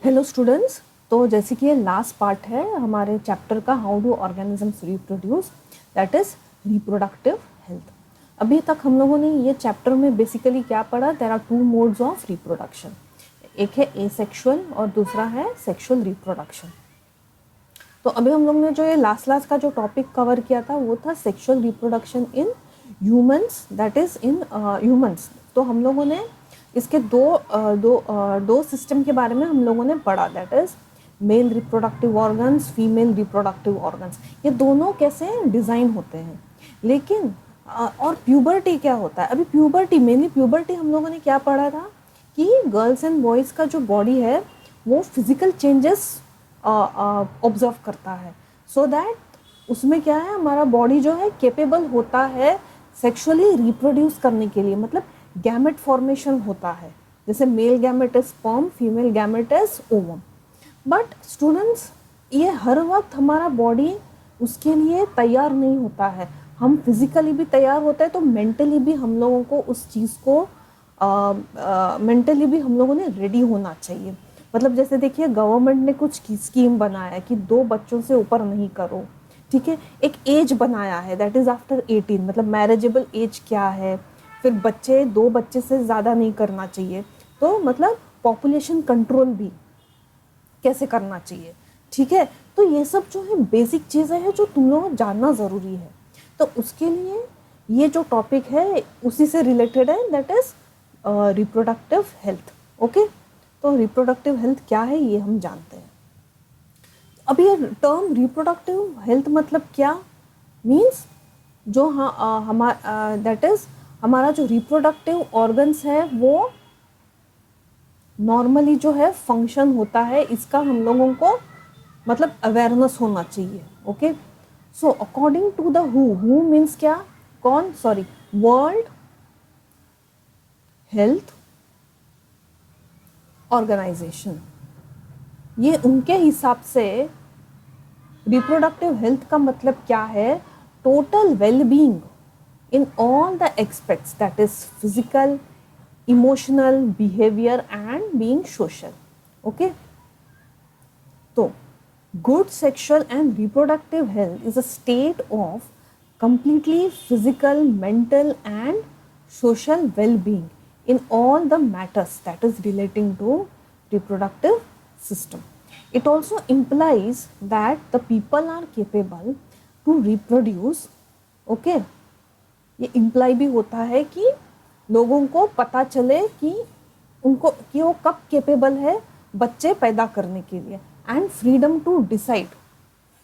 Hello students. तो जैसे कि ये लास्ट पार्ट है हमारे चैप्टर का, how do organisms reproduce, that is reproductive health. अभी तक हम लोगों ने ये चैप्टर में बेसिकली क्या पढ़ा? There are two modes of reproduction, एक है एसेक्सुअल और दूसरा है सेक्सुअल रिप्रोडक्शन। तो अभी हम लोग ने जो ये लास्ट का जो टॉपिक कवर किया था वो था sexual reproduction in humans, that is in humans. तो हम लोगों ने इसके दो सिस्टम के बारे में हम लोगों ने पढ़ा, that is male reproductive organs, female reproductive organs. ये दोनों कैसे डिज़ाइन होते हैं, लेकिन और प्यूबर्टी क्या होता है। अभी प्यूबर्टी, मेनली प्यूबर्टी हम लोगों ने क्या पढ़ा था कि गर्ल्स एंड बॉयज़ का जो बॉडी है वो फिजिकल चेंजेस ऑब्जर्व करता है, सो दैट उसमें क्या है, हमारा बॉडी जो है केपेबल होता है सेक्सुअली रिप्रोड्यूस करने के लिए, मतलब गैमेट फॉर्मेशन होता है। जैसे male gamete is sperm, female gamete is ovum. But students, ये हर वक्त हमारा बॉडी उसके लिए तैयार नहीं होता है। हम फिजिकली भी तैयार होते हैं तो मेंटली भी हम लोगों को उस चीज़ को मेंटली भी हम लोगों ने रेडी होना चाहिए। मतलब जैसे देखिए, गवर्नमेंट ने कुछ स्कीम बनाया है कि 2 बच्चों से ऊपर नहीं करो, ठीक है। एक एज बनाया है, दैट इज़ आफ्टर 18, मतलब मैरिजेबल एज क्या है। फिर 2 बच्चे से ज़्यादा नहीं करना चाहिए। तो मतलब पॉपुलेशन कंट्रोल भी कैसे करना चाहिए, ठीक है। तो ये सब जो है बेसिक चीज़ें हैं जो तुम लोगों को जानना ज़रूरी है। तो उसके लिए ये जो टॉपिक है उसी से रिलेटेड है, that is reproductive health. Okay, तो रिप्रोडक्टिव हेल्थ क्या है ये हम जानते हैं। अब ये टर्म रिप्रोडक्टिव हेल्थ मतलब क्या मीन्स, जो हमारा दैट इज़ हमारा जो रिप्रोडक्टिव ऑर्गन्स है वो नॉर्मली जो है फंक्शन होता है, इसका हम लोगों को मतलब अवेयरनेस होना चाहिए। Okay, so according to the who means क्या, कौन, सॉरी, वर्ल्ड हेल्थ ऑर्गेनाइजेशन, ये उनके हिसाब से रिप्रोडक्टिव हेल्थ का मतलब क्या है, total wellbeing in all the aspects, that is physical, emotional, behaviour and being social. Okay, तो good sexual and reproductive health is a state of completely physical, mental and social well-being in all the matters that is relating to reproductive system. It also implies that the people are capable to reproduce. Okay, ये imply भी होता है कि लोगों को पता चले कि उनको कि वो कब केपेबल है बच्चे पैदा करने के लिए, एंड फ्रीडम टू डिसाइड,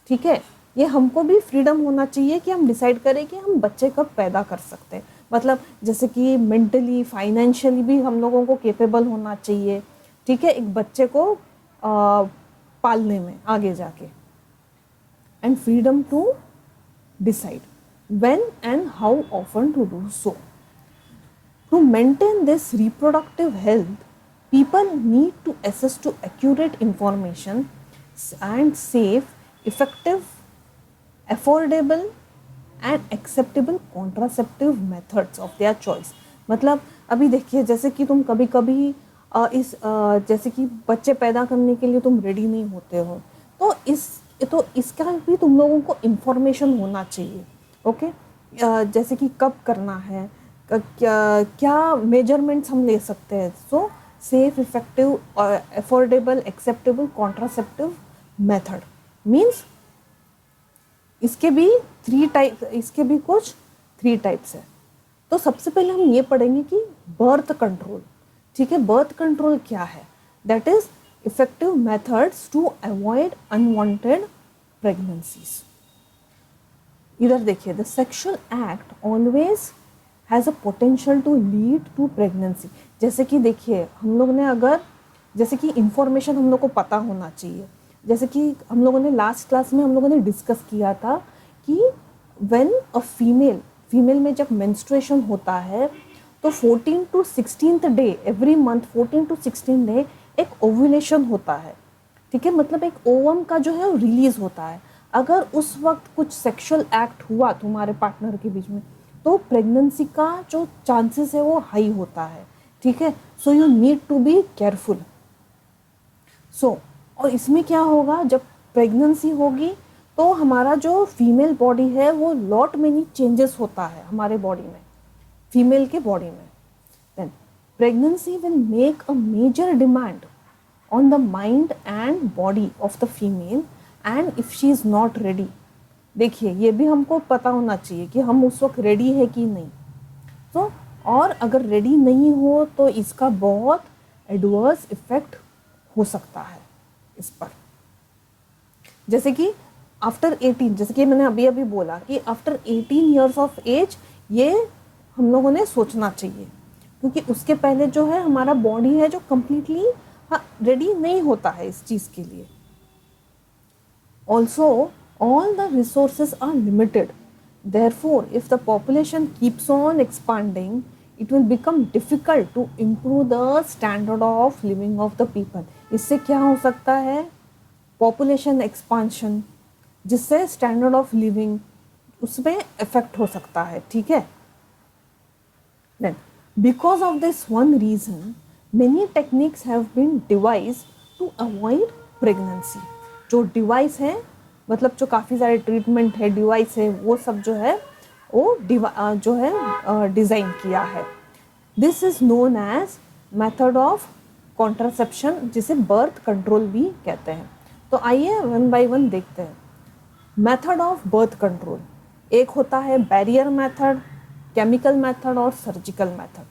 ठीक है। ये हमको भी फ्रीडम होना चाहिए कि हम डिसाइड करें कि हम बच्चे कब पैदा कर सकते हैं। मतलब जैसे कि मेंटली, फाइनेंशियली भी हम लोगों को केपेबल होना चाहिए, ठीक है, एक बच्चे को पालने में आगे जाके, and freedom to decide when and how often to do so. To maintain this reproductive health, people need to access to accurate information and safe, effective, affordable and acceptable contraceptive methods of their choice. मतलब अभी देखिए, जैसे कि तुम कभी कभी जैसे कि बच्चे पैदा करने के लिए तुम रेडी नहीं होते हो, तो इसका भी तुम लोगों को इन्फॉर्मेशन होना चाहिए। ओके, जैसे कि कब करना है, क्या मेजरमेंट्स हम ले सकते हैं। सो safe, effective, affordable, acceptable contraceptive method means इसके भी कुछ 3 टाइप्स है। तो सबसे पहले हम ये पढ़ेंगे कि बर्थ कंट्रोल, ठीक है। बर्थ कंट्रोल क्या है, that is effective methods to avoid unwanted pregnancies. इधर देखिए, the sexual act always has a potential to lead to pregnancy. जैसे कि देखिए, हम लोग ने अगर, जैसे कि इंफॉर्मेशन हम लोग को पता होना चाहिए। जैसे कि हम लोगों ने लास्ट क्लास में हम लोगों ने डिस्कस किया था कि व्हेन अ फीमेल में जब मेंस्ट्रुएशन होता है तो 14 to 16th day every month, 14 to 16 day एक ओव्यूलेशन होता है, ठीक है। मतलब एक ओवम का जो है वो रिलीज होता है। अगर उस वक्त कुछ सेक्सुअल एक्ट हुआ तुम्हारे पार्टनर के बीच में तो प्रेगनेंसी का जो चांसेस है वो हाई होता है, ठीक है। So you need to be careful. So और इसमें क्या होगा, जब प्रेगनेंसी होगी तो हमारा जो फीमेल बॉडी है वो लॉट मेनी चेंजेस होता है हमारे बॉडी में, फीमेल के बॉडी में. Then pregnancy will make a major demand on the mind and body of the female, and if she is not ready. देखिए ये भी हमको पता होना चाहिए कि हम उस वक्त रेडी है कि नहीं. तो और अगर रेडी नहीं हो तो इसका बहुत एडवर्स इफेक्ट हो सकता है इस पर. जैसे कि आफ्टर 18, जैसे कि मैंने अभी अभी बोला कि आफ्टर 18 ईयर्स ऑफ एज ये हम लोगों ने सोचना चाहिए, क्योंकि उसके पहले जो है हमारा बॉडी है जो कम्प्लीटली रेडी नहीं होता है इस चीज़ के लिए. Also all the resources are limited. Therefore, if the population keeps on expanding, it will become difficult to improve the standard of living of the people. इससे क्या हो सकता है, population expansion, जिससे standard of living उसमें effect हो सकता है. ठीक है. Then, because of this one reason, many techniques have been devised to avoid pregnancy. जो डिवाइस है, मतलब जो काफ़ी सारे ट्रीटमेंट है, डिवाइस है, वो सब जो है वो जो है डिज़ाइन किया है. This is known as method of contraception, जिसे बर्थ कंट्रोल भी कहते हैं. तो आइए वन बाय वन देखते हैं. मेथड ऑफ बर्थ कंट्रोल, एक होता है बैरियर मेथड, केमिकल मेथड और सर्जिकल मेथड.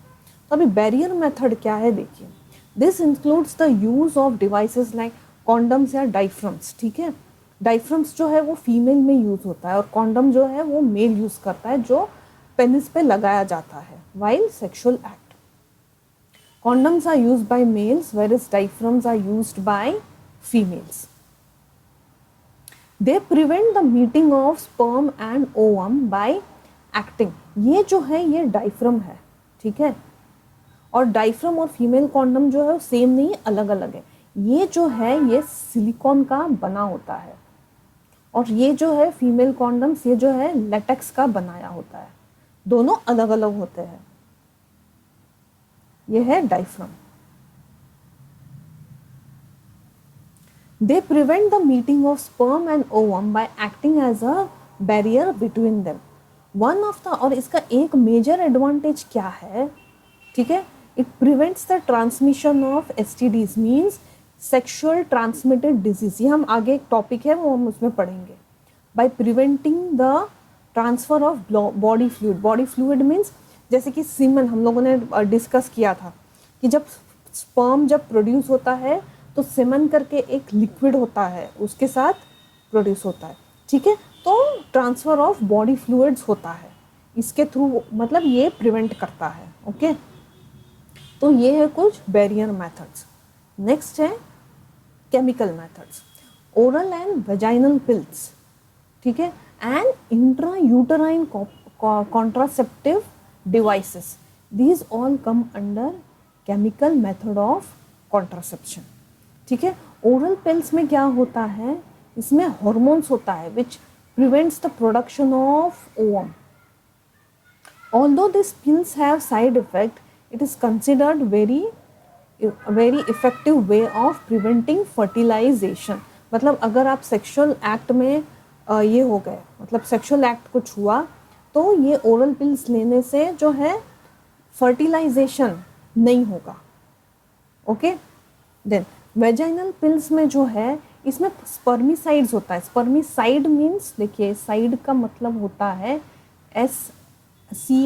तो अभी बैरियर मेथड क्या है देखिए. This includes the use of devices like condoms या डाइफ्रम्स. ठीक है. डाइफ्रम्स जो है वो फीमेल में यूज़ होता है और कॉन्डम जो है वो मेल यूज़ करता है, जो पेनिस पे लगाया जाता है while sexual act. Condoms are used by males whereas diaphragms are used by females. They prevent the meeting of sperm and ovum by acting. ये जो है ये डाइफ्रम है. ठीक है. और डाइफ्रम और फीमेल कॉन्डम जो है सेम नहीं, अलग अलग है. ये जो है ये सिलिकॉन का बना होता है और ये जो है फीमेल कॉन्डम्स ये जो है लेटेक्स का बनाया होता है. दोनों अलग अलग होते हैं. ये है diaphragm. They prevent the meeting of sperm and ovum by acting as a barrier between them. One of the, और इसका एक मेजर एडवांटेज क्या है, ठीक है, it prevents the transmission of STDs, means sexual transmitted disease. ये हम आगे एक टॉपिक है वो हम उसमें पढ़ेंगे. By preventing the transfer of body fluid. Body fluid means जैसे कि सीमन हम लोगों ने डिस्कस किया था कि जब स्पर्म जब प्रोड्यूस होता है तो सीमन करके एक लिक्विड होता है उसके साथ प्रोड्यूस होता है. ठीक है. तो ट्रांसफर ऑफ बॉडी फ्लूइड्स होता है इसके थ्रू, मतलब ये प्रिवेंट करता है. ओके. तो ये है कुछ बैरियर मेथड्स. नेक्स्ट है chemical methods. Oral and vaginal pills. ठीक है. And intrauterine contraceptive devices. These all come under chemical method of contraception. ठीक है. ओरल पिल्स में क्या होता है, इसमें हॉर्मोन्स होता है which prevents the production of ovum. Although this pills have side effect, it is considered very effective way of preventing fertilization. मतलब अगर आप सेक्सुअल एक्ट में ये हो गए, मतलब सेक्सुअल एक्ट कुछ हुआ तो ये ओरल पिल्स लेने से जो है फर्टिलाइजेशन नहीं होगा. ओके. देन वेजाइनल पिल्स में जो है इसमें स्पर्मिसाइड्स होता है. स्पर्मिसाइड मीन्स देखिए साइड का मतलब होता है SCIDIS,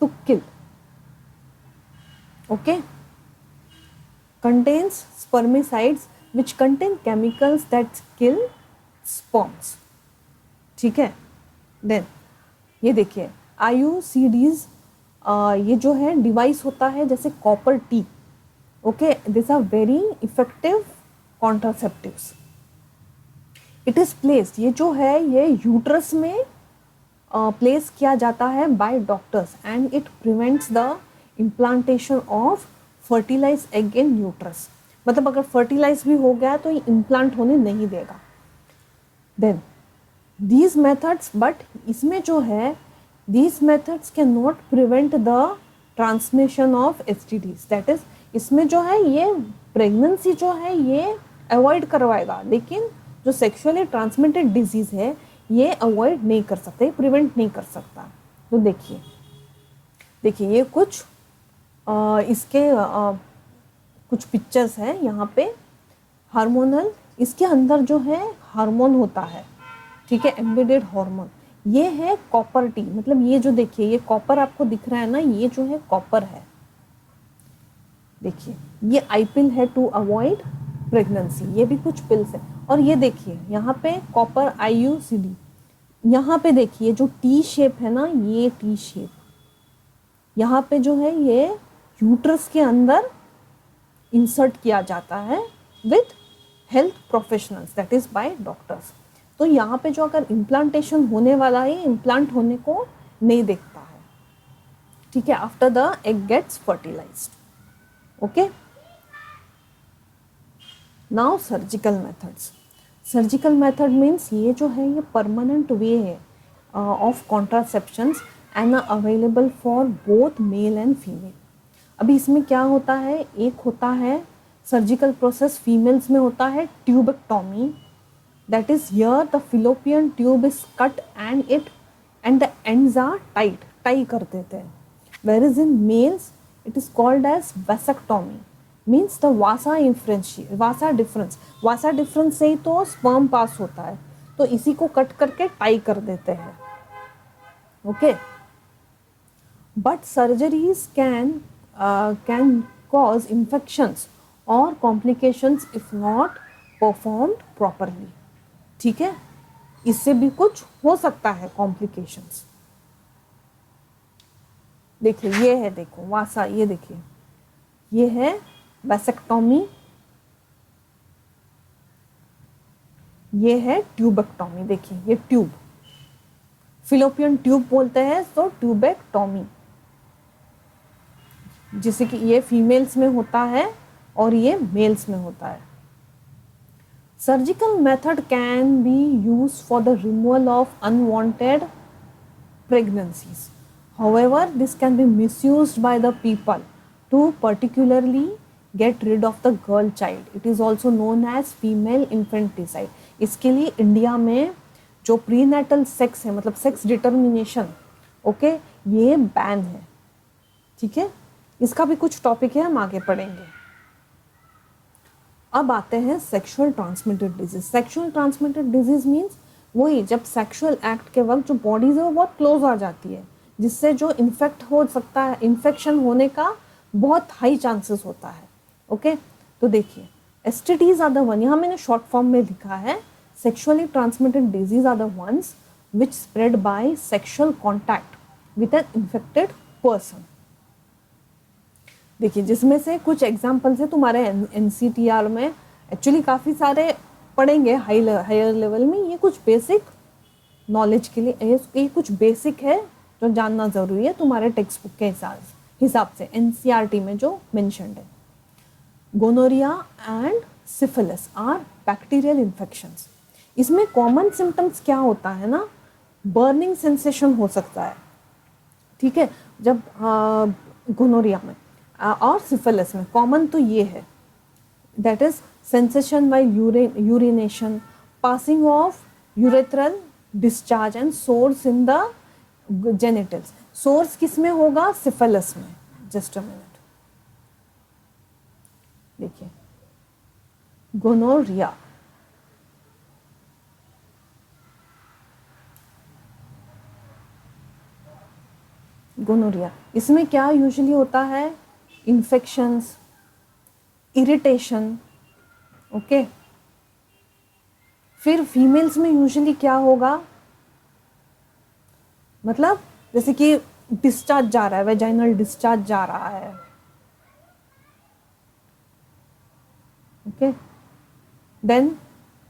to kill. Okay, contains spermicides which contain chemicals that kill sperms. ठीक है. Then ये देखिए IUCDs, ये जो है डिवाइस होता है जैसे copper T. Okay. This are very effective contraceptives. It is placed, ये जो है ये यूट्रस में प्लेस किया जाता है bye doctors and it prevents the implantation of fertilize egg in uterus. मतलब अगर फर्टिलाइज भी हो गया तो ये इम्प्लांट होने नहीं देगा. देन दीज मेथड्स, बट इसमें जो है these methods can not prevent the transmission of STDs. That is इसमें जो है ये प्रेगनेंसी जो है ये अवॉइड करवाएगा, लेकिन जो सेक्सुअली ट्रांसमिटेड डिजीज है ये अवॉइड नहीं कर सकते, प्रिवेंट नहीं कर सकता। तो देखिए देखिए ये कुछ इसके कुछ पिक्चर्स हैं यहाँ पे। हार्मोनल, इसके अंदर जो है हार्मोन होता है, ठीक है, एम्बेडेड हार्मोन। ये है कॉपर टी, मतलब ये जो देखिए ये कॉपर आपको दिख रहा है ना, ये जो है कॉपर है। देखिए ये आई पिल है टू अवॉइड प्रेगनेंसी, ये भी कुछ पिल्स है। और ये देखिए यहाँ पे कॉपर IUCD, यहाँ पे देखिए जो टी शेप है ना, ये टी शेप यहाँ पे जो है ये यूट्रस के अंदर इंसर्ट किया जाता है with health professionals, that is by doctors. तो यहाँ पे जो अगर इम्प्लांटेशन होने वाला है, इम्प्लांट होने को नहीं देखता है, ठीक है, after the egg gets fertilised. Okay, now surgical methods. Surgical method means ये जो है ये परमानेंट वे है of contraceptions and available for both male and female. अभी इसमें क्या होता है, एक होता है सर्जिकल प्रोसेस फीमेल्स में होता है tubectomy, that is here the fallopian tube is cut and the ends are tie कर देते हैं। Whereas in males it is called as vasectomy, means the vasa deferens से ही तो स्पर्म पास होता है, तो इसी को कट करके टाई कर देते हैं। Okay, but surgeries can cause infections or complications if not performed properly, ठीक है, इससे भी कुछ हो सकता है complications। देखिए ये है, देखो वासा, ये देखिए ये है वैसेक्टोमी, ये है ट्यूबेक्टोमी। देखिए ये ट्यूब, फिलोपियन ट्यूब बोलते हैं, तो ट्यूबेक्टोमी, जिसे कि ये फीमेल्स में होता है और ये मेल्स में होता है। Surgical method can be used for the removal of unwanted pregnancies. However, this can be misused by the people to particularly get rid of the girl child. It is also known as female infanticide. इसके लिए India में जो prenatal sex है, मतलब sex determination, okay, ये ban है, ठीक है। इसका भी कुछ टॉपिक है, हम आगे पढ़ेंगे। अब आते हैं sexual transmitted disease. Sexual transmitted disease means वही जब सेक्सुअल एक्ट के वक्त जो बॉडीज है वो बहुत क्लोज आ जाती है, जिससे जो इन्फेक्ट हो सकता है, इन्फेक्शन होने का बहुत हाई चांसेस होता है। ओके, तो देखिए STDs आर द वन, यहाँ मैंने शॉर्ट फॉर्म में लिखा है, sexually transmitted disease are the ones which spread by sexual contact with an infected person. देखिए जिसमें से कुछ एग्जाम्पल्स है तुम्हारे NCTR में, एक्चुअली काफ़ी सारे पढ़ेंगे हायर लेवल में। ये कुछ बेसिक नॉलेज के लिए, ये कुछ बेसिक है जो जानना ज़रूरी है तुम्हारे टेक्स्ट बुक के हिसाब से, NCERT में जो मेंशन्ड है। Gonorrhoea and syphilis are bacterial infections. इसमें कॉमन सिम्टम्स क्या होता है ना, बर्निंग सेंसेशन हो सकता है, ठीक है, जब गोनोरिया में और सिफिलिस में कॉमन तो ये है, that is sensation by urination, passing of urethral discharge and sores in the genitals. Sores किस में होगा, सिफिलिस में। जस्ट अ मिनट, देखिए गोनोरिया, गोनोरिया इसमें क्या यूजुअली होता है, इन्फेक्शंस, इरिटेशन, ओके। फिर फीमेल्स में यूजुअली क्या होगा, मतलब जैसे कि डिस्चार्ज जा रहा है, वेजाइनल डिस्चार्ज जा रहा है, okay. Then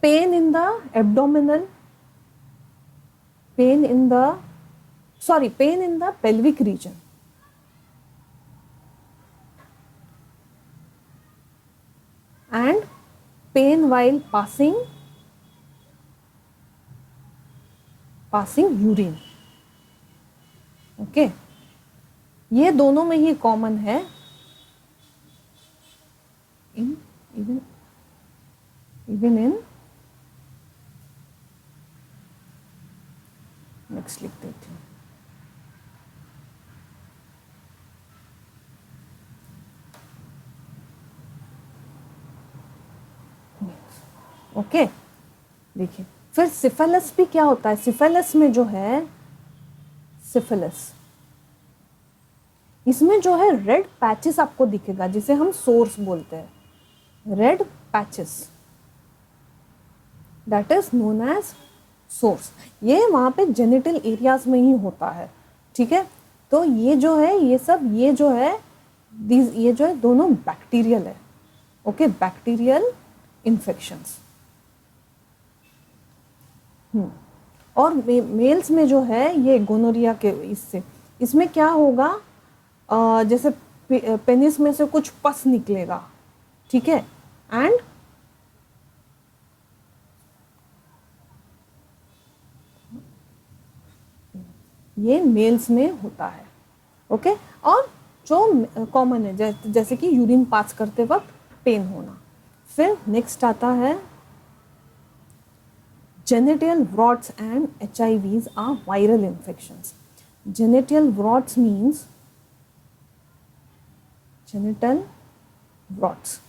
pain in the abdominal, pain in the pelvic region, and pain while passing urine, okay. ये दोनों में ही कॉमन है। इवन इन, नेक्स्ट लिख देती हूँ, ओके। देखिए फिर सिफिलिस भी क्या होता है, सिफिलिस में जो है, सिफिलिस इसमें जो है रेड पैचेस आपको दिखेगा, जिसे हम सोर्स बोलते हैं, red patches, that is known as sores. ये वहाँ पे जेनिटल एरियाज में ही होता है, ठीक है। तो ये जो है, ये सब, ये जो है, ये जो है दोनों बैक्टीरियल है, ओके, बैक्टीरियल इन्फेक्शंस। और मेल्स में जो है ये गोनोरिया के इससे, इसमें क्या होगा, जैसे पेनिस में से कुछ पस निकलेगा, ठीक है, एंड ये मेल्स में होता है, ओके। और जो कॉमन है, जैसे कि यूरिन पास करते वक्त पेन होना। फिर नेक्स्ट आता है genital warts and HIVs are viral infections. Genital warts means genital warts,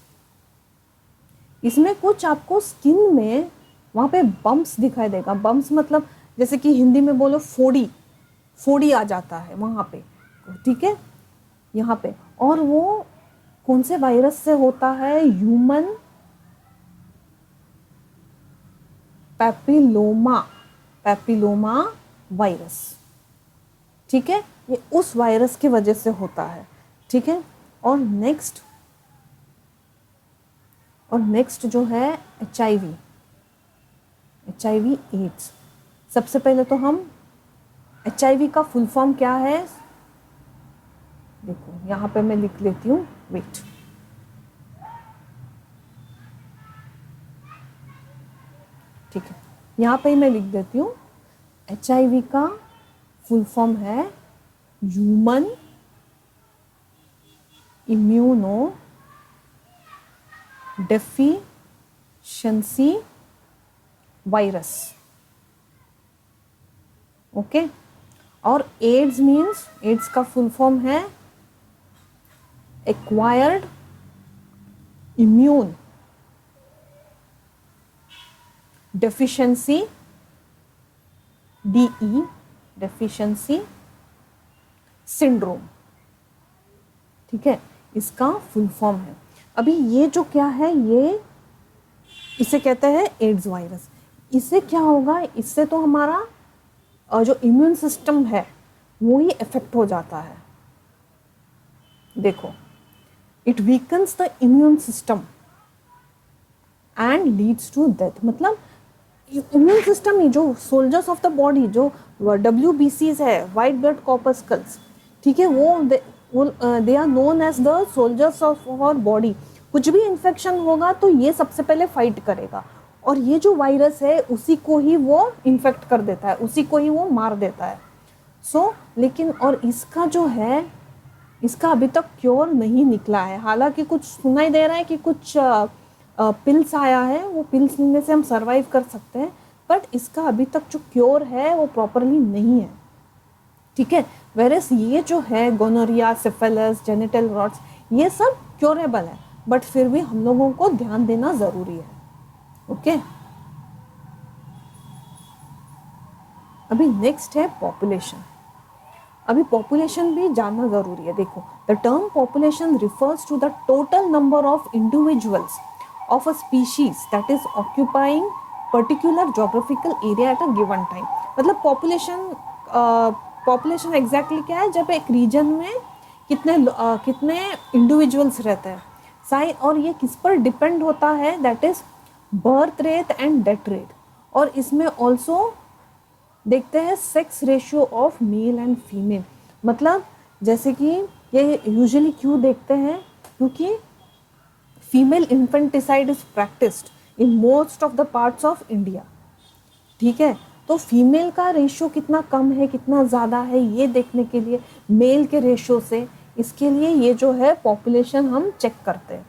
इसमें कुछ आपको स्किन में वहाँ पे बम्प्स दिखाई देगा। बम्प्स मतलब जैसे कि हिंदी में बोलो फोड़ी, फोड़ी आ जाता है वहाँ पे, ठीक है, यहाँ पे। और वो कौन से वायरस से होता है, ह्यूमन पैपिलोमा वायरस, ठीक है, ये उस वायरस की वजह से होता है, ठीक है। और नेक्स्ट जो है HIV, एड्स। सबसे पहले तो हम HIV का फुल फॉर्म क्या है, देखो यहाँ पे मैं लिख लेती हूँ, वेट, ठीक है, यहाँ पे ही मैं लिख देती हूँ। HIV का फुल फॉर्म है human immuno deficiency virus, okay. और एड्स मीन्स, एड्स का फुल फॉर्म है acquired immune deficiency, DE, deficiency syndrome, ठीक है, इसका फुल फॉर्म है। अभी ये जो क्या है, ये इसे कहते हैं एड्स वायरस। इससे क्या होगा, इससे तो हमारा जो इम्यून सिस्टम है वो ही इफेक्ट हो जाता है। देखो, it weakens the immune system and leads to death. मतलब इम्यून सिस्टम ही, जो सोल्जर्स ऑफ द बॉडी, जो WBCs है, वाइट ब्लड कॉर्पस्कल्स, ठीक है, वो they are known as the soldiers of our body. कुछ भी इन्फेक्शन होगा तो ये सबसे पहले फाइट करेगा, और ये जो वायरस है उसी को ही वो इन्फेक्ट कर देता है, उसी को ही वो मार देता है। लेकिन और इसका जो है, इसका अभी तक क्योर नहीं निकला है। हालांकि कुछ सुनाई दे रहा है कि कुछ पिल्स आया है, वो पिल्स लेने से हम सर्वाइव कर सकते हैं, बट इसका अभी तक जो क्योर है वो प्रॉपरली नहीं है, ठीक है। वेरस ये जो है गोनोरिया, सिफिलिस, जेनिटल वॉर्ट्स, ये सब क्योरेबल है, बट फिर भी हम लोगों को ध्यान देना ज़रूरी है, ओके। अभी नेक्स्ट है पॉपुलेशन। अभी पॉपुलेशन भी जानना ज़रूरी है। देखो, the term population refers to the total number of individuals of a species that is occupying particular geographical area at a given time। मतलब पॉपुलेशन एग्जैक्टली क्या है, जब एक रीजन में कितने इंडिविजुअल्स रहते हैं, साइज, और ये किस पर डिपेंड होता है, that is birth rate and death rate. और इसमें ऑल्सो देखते हैं sex ratio of male and female. मतलब जैसे कि ये यूजुअली क्यों देखते हैं, क्योंकि female infanticide is practised in most of the parts of India, ठीक है। तो फीमेल का रेशियो कितना कम है, कितना ज़्यादा है, ये देखने के लिए मेल के रेशियो से, इसके लिए ये जो है पॉपुलेशन हम चेक करते हैं।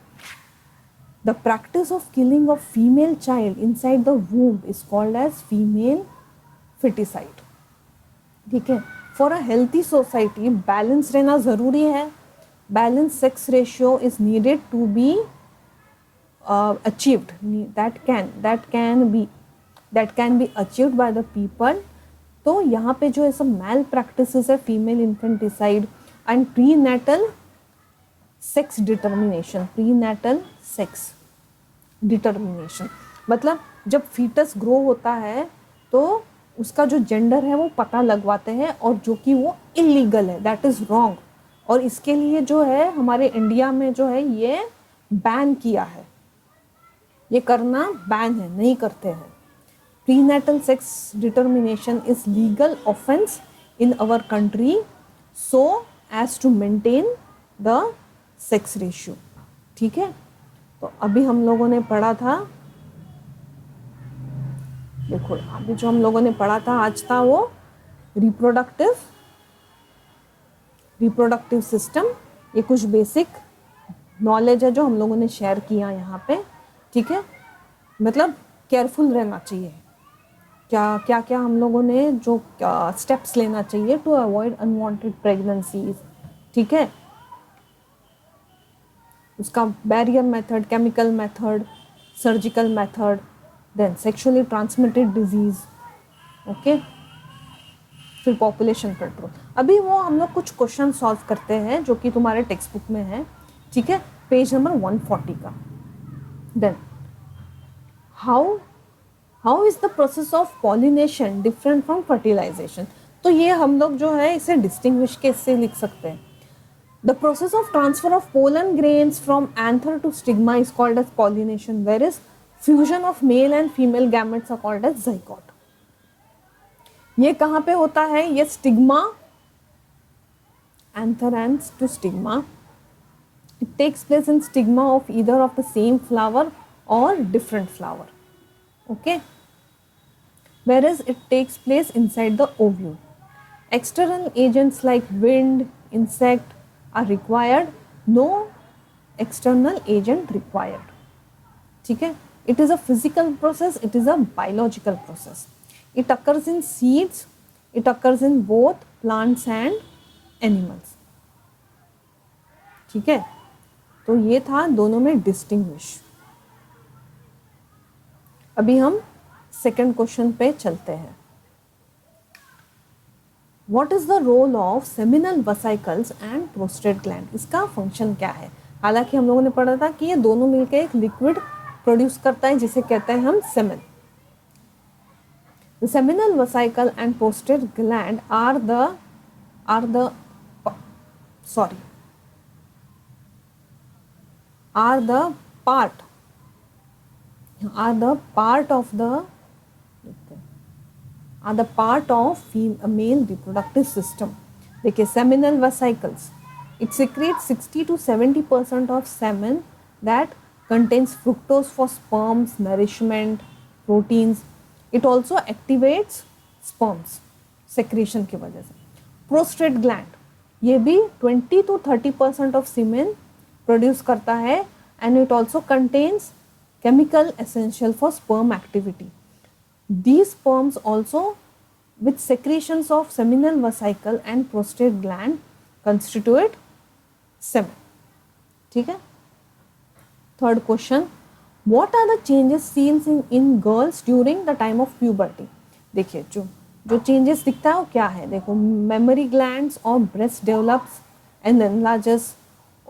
The The practice of killing a female child inside the womb is called as female feticide. ठीक है. For a healthy society, balance रहना ज़रूरी है. Balanced sex ratio is needed to be achieved. That can be achieved by the people. तो यहाँ पे जो ऐसा मैल प्रैक्टिसेस है, female infanticide and prenatal sex determination, मतलब जब फीटस ग्रो होता है तो उसका जो जेंडर है वो पता लगवाते हैं, और जो कि वो इलीगल है, दैट इज़ रॉन्ग. और इसके लिए जो है हमारे इंडिया में जो है ये बैन किया है, ये करना बैन है, नहीं करते हैं. Prenatal sex determination is legal offense in our country so as to maintain the sex ratio. ठीक है. तो अभी हम लोगों ने पढ़ा था, देखो अभी जो हम लोगों ने पढ़ा था आज था वो रिप्रोडक्टिव सिस्टम. ये कुछ बेसिक नॉलेज है जो हम लोगों ने शेयर किया यहाँ पे. ठीक है. मतलब केयरफुल रहना चाहिए, क्या क्या हम लोगों ने जो स्टेप्स लेना चाहिए टू अवॉइड अनवांटेड प्रेगनेंसीज. ठीक है. उसका barrier method, chemical method, surgical method, then sexually transmitted disease. Okay. फिर पॉपुलेशन कंट्रोल. अभी वो हम लोग कुछ क्वेश्चन सॉल्व करते हैं जो कि तुम्हारे टेक्स्ट बुक में है. ठीक है. पेज नंबर 140 का. Then how is the process of pollination different from fertilisation. तो ये हम लोग जो है इसे डिस्टिंग्विश के इससे लिख सकते हैं. The process of transfer of pollen grains from anther to stigma is called as pollination, whereas fusion of male and female gametes are called as zygote. ये कहाँ पे होता है? ये stigma, anther and to stigma. It takes place in stigma of either of the same flower or different flower. Okay. Whereas it takes place inside the ovule. External agents like wind, insect are required. No external agent required. ठीक है. It is a physical process. It is a biological process. It occurs in seeds. It occurs in both plants and animals. ठीक है. तो ये था दोनों में distinguish. अभी हम सेकंड क्वेश्चन पे चलते हैं. What is the role of seminal vesicles and prostate gland. इसका फंक्शन क्या है? हालांकि हम लोगों ने पढ़ा था कि ये दोनों मिलकर एक लिक्विड प्रोड्यूस करता है जिसे कहते हैं हम semen. The seminal vesicle and prostate gland are the part of male reproductive system. देखिए seminal vesicles, it secretes 60 to 70% of semen that contains fructose for sperms, nourishment, proteins. It also activates sperms secretion की वजह से. Prostate gland, ये भी 20 to 30% of semen produce करता है, and it also contains chemical essential for sperm activity. These sperms also with secretions of seminal vesicle and prostate gland constitute semen. ठीक है. Third question, what are the changes seen in girls during the time of puberty. देखिए जो changes दिखता है वो क्या है. देखो, मेमोरी ग्लैंड्स और breast develops and enlarges,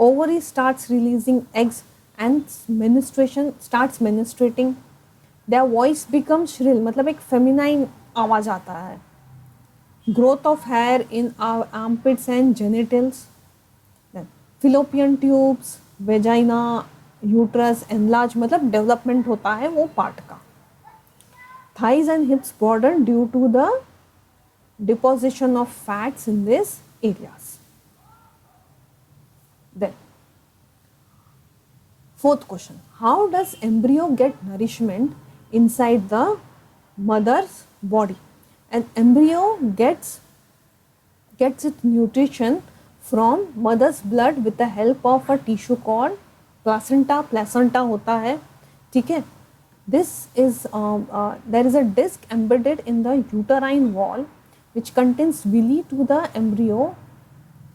ovary starts releasing eggs and menstruation starts menstruating, their voice becomes shrill, मतलब एक feminine आवाज आता है. growth of hair in armpits and genitals, then fallopian tubes, vagina, uterus enlarge, मतलब development होता है वो part का. thighs and hips broaden due to the deposition of fats in these areas. Then, fourth question, how does embryo get nourishment inside the mother's body? An embryo gets its nutrition from mother's blood with the help of a tissue called placenta होता है, ठीक है। This is there is a disc embedded in the uterine wall which contains villi to the embryo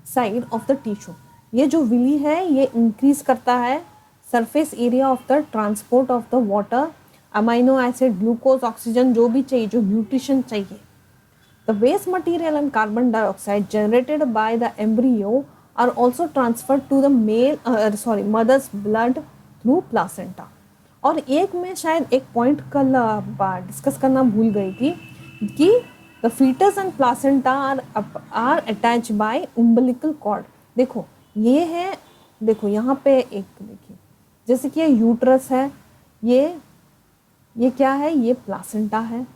side of the tissue. ये जो villi है ये increase करता है surface area of the transport of the water, amino acid, glucose, oxygen, जो भी चाहिए, जो न्यूट्रिशन चाहिए। The waste material and carbon dioxide generated by the embryo are also transferred to the mother's blood through placenta। और एक मैं शायद एक पॉइंट कल डिस्कस करना भूल गई थी कि the foetus and placenta are attach by umbilical cord. देखो ये है, देखो यहाँ पे एक देखिए, जैसे कि ये यूट्रस है, ये क्या है, ये प्लासेंटा है,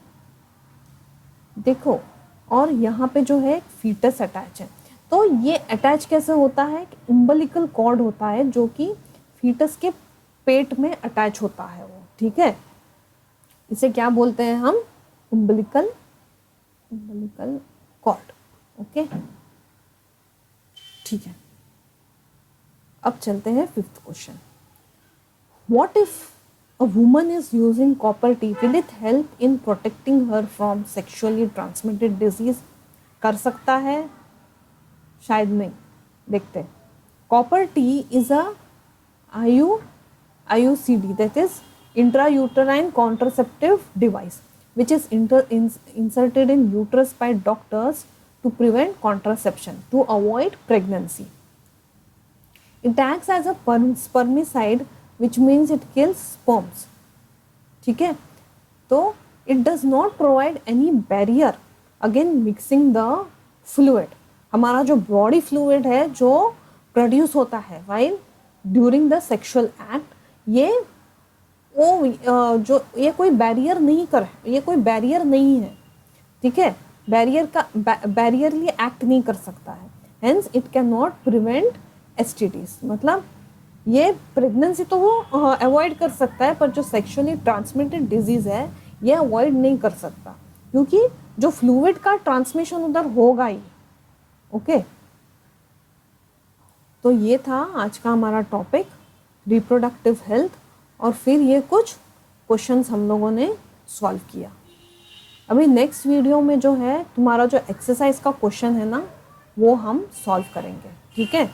देखो, और यहाँ पे जो है फीटस अटैच है। तो ये अटैच कैसे होता है कि उम्बिलिकल कॉर्ड होता है जो कि फीटस के पेट में अटैच होता है वो, ठीक है। इसे क्या बोलते हैं हम, उम्बिलिकल कॉर्ड, ओके, ठीक है। अब चलते हैं 5th question. What if a woman is using copper T, will it help in protecting her from sexually transmitted disease? कर सकता है, शायद नहीं, देखते हैं। Copper T is a IUCD, that is intrauterine contraceptive device, which is inserted in uterus by doctors to prevent contraception, to avoid pregnancy. It acts as a spermicide, which means it kills sperms, ठीक है। तो it does not provide any barrier against mixing the fluid। हमारा जो body fluid है जो produce होता है while during the sexual act, ये जो ये कोई बैरियर नहीं है, ठीक है, बैरियरली एक्ट नहीं कर सकता है, hence it can not prevent STDs। मतलब ये प्रेगनेंसी तो वो अवॉइड कर सकता है, पर जो सेक्सुअली ट्रांसमिटेड डिजीज है ये अवॉइड नहीं कर सकता, क्योंकि जो फ्लूइड का ट्रांसमिशन उधर होगा ही, ओके। तो ये था आज का हमारा टॉपिक रिप्रोडक्टिव हेल्थ, और फिर ये कुछ क्वेश्चंस हम लोगों ने सॉल्व किया। अभी नेक्स्ट वीडियो में जो है तुम्हारा जो एक्सरसाइज का क्वेश्चन है ना, वो हम सॉल्व करेंगे, ठीक है।